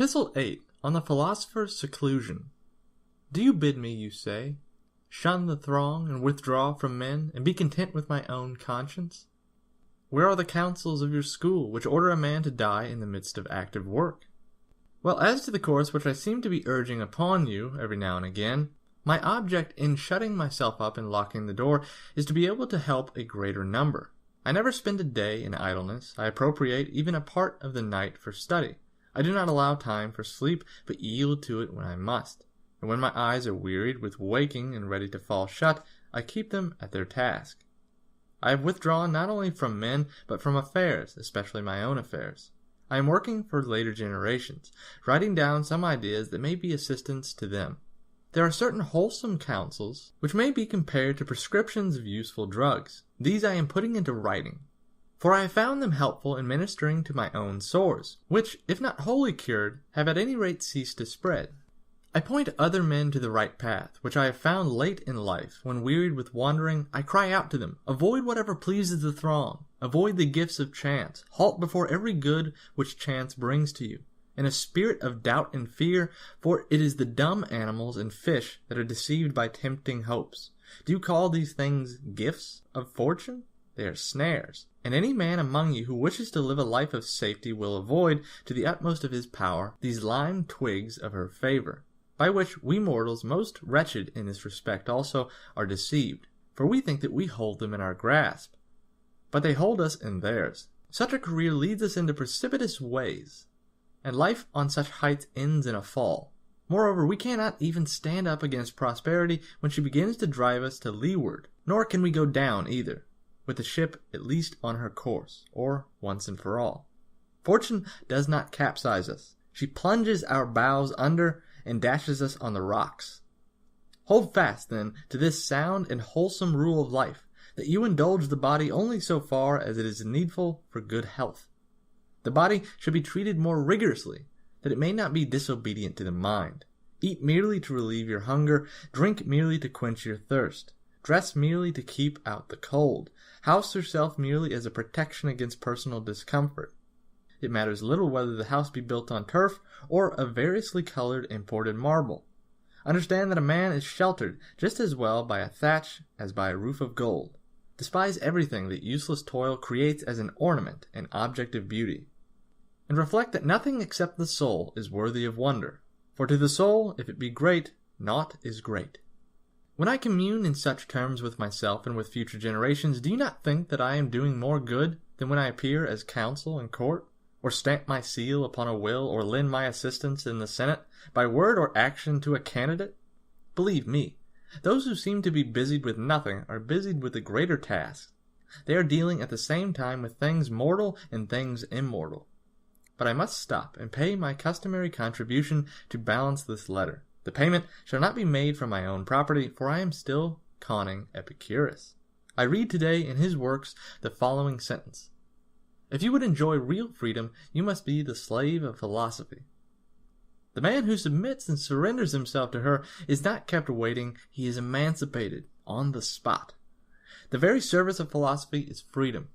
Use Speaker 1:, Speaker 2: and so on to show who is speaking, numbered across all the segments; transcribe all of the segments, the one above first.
Speaker 1: Epistle VIII, on the Philosopher's Seclusion. Do you bid me, you say, shun the throng and withdraw from men, and be content with my own conscience? Where are the counsels of your school, which order a man to die in the midst of active work? Well, as to the course which I seem to be urging upon you every now and again, my object in shutting myself up and locking the door is to be able to help a greater number. I never spend a day in idleness. I appropriate even a part of the night for study. I do not allow time for sleep, but yield to it when I must. And when my eyes are wearied with waking and ready to fall shut, I keep them at their task. I have withdrawn not only from men, but from affairs, especially my own affairs. I am working for later generations, writing down some ideas that may be assistance to them. There are certain wholesome counsels which may be compared to prescriptions of useful drugs. These I am putting into writing, for I have found them helpful in ministering to my own sores, which, if not wholly cured, have at any rate ceased to spread. I point other men to the right path, which I have found late in life. When wearied with wandering, I cry out to them, avoid whatever pleases the throng, avoid the gifts of chance, halt before every good which chance brings to you, in a spirit of doubt and fear, for it is the dumb animals and fish that are deceived by tempting hopes. Do you call these things gifts of fortune? They are snares, and any man among you who wishes to live a life of safety will avoid, to the utmost of his power, these lime twigs of her favor, by which we mortals, most wretched in this respect also, are deceived, for we think that we hold them in our grasp, but they hold us in theirs. Such a career leads us into precipitous ways, and life on such heights ends in a fall. Moreover, we cannot even stand up against prosperity when she begins to drive us to leeward, nor can we go down either, with the ship at least on her course, or once and for all. Fortune does not capsize us. She plunges our bows under and dashes us on the rocks. Hold fast, then, to this sound and wholesome rule of life, that you indulge the body only so far as it is needful for good health. The body should be treated more rigorously, that it may not be disobedient to the mind. Eat merely to relieve your hunger, drink merely to quench your thirst, dress merely to keep out the cold, house yourself merely as a protection against personal discomfort. It matters little whether the house be built on turf or of variously colored imported marble. Understand that a man is sheltered just as well by a thatch as by a roof of gold. Despise everything that useless toil creates as an ornament and object of beauty. And reflect that nothing except the soul is worthy of wonder. For to the soul, if it be great, naught is great. When I commune in such terms with myself and with future generations, do you not think that I am doing more good than when I appear as counsel in court, or stamp my seal upon a will, or lend my assistance in the Senate, by word or action to a candidate? Believe me, those who seem to be busied with nothing are busied with the greater task. They are dealing at the same time with things mortal and things immortal. But I must stop and pay my customary contribution to balance this letter. The payment shall not be made from my own property, for I am still conning Epicurus. I read today in his works the following sentence: if you would enjoy real freedom, you must be the slave of philosophy. The man who submits and surrenders himself to her is not kept waiting, he is emancipated on the spot. The very service of philosophy is freedom.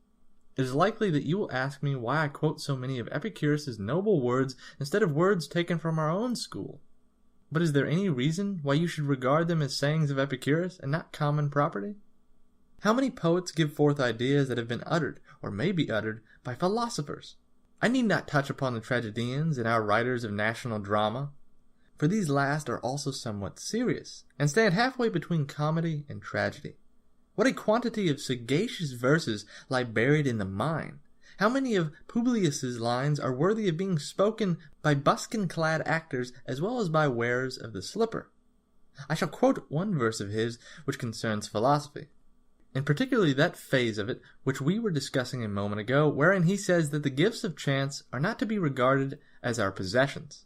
Speaker 1: It is likely that you will ask me why I quote so many of Epicurus's noble words instead of words taken from our own school. But is there any reason why you should regard them as sayings of Epicurus and not common property? How many poets give forth ideas that have been uttered, or may be uttered, by philosophers? I need not touch upon the tragedians and our writers of national drama, for these last are also somewhat serious, and stand halfway between comedy and tragedy. What a quantity of sagacious verses lie buried in the mind! How many of Publius's lines are worthy of being spoken by buskin-clad actors as well as by wearers of the slipper? I shall quote one verse of his which concerns philosophy, and particularly that phase of it which we were discussing a moment ago, wherein he says that the gifts of chance are not to be regarded as our possessions.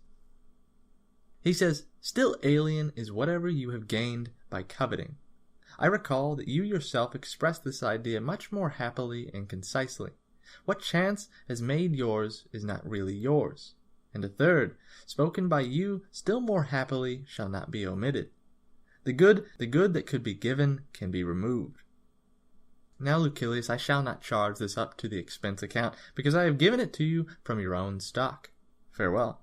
Speaker 1: He says, still alien is whatever you have gained by coveting. I recall that you yourself expressed this idea much more happily and concisely. What chance has made yours is not really yours. And a third, spoken by you still more happily, shall not be omitted. The good that could be given can be removed. Now, Lucilius, I shall not charge this up to the expense account, because I have given it to you from your own stock. Farewell.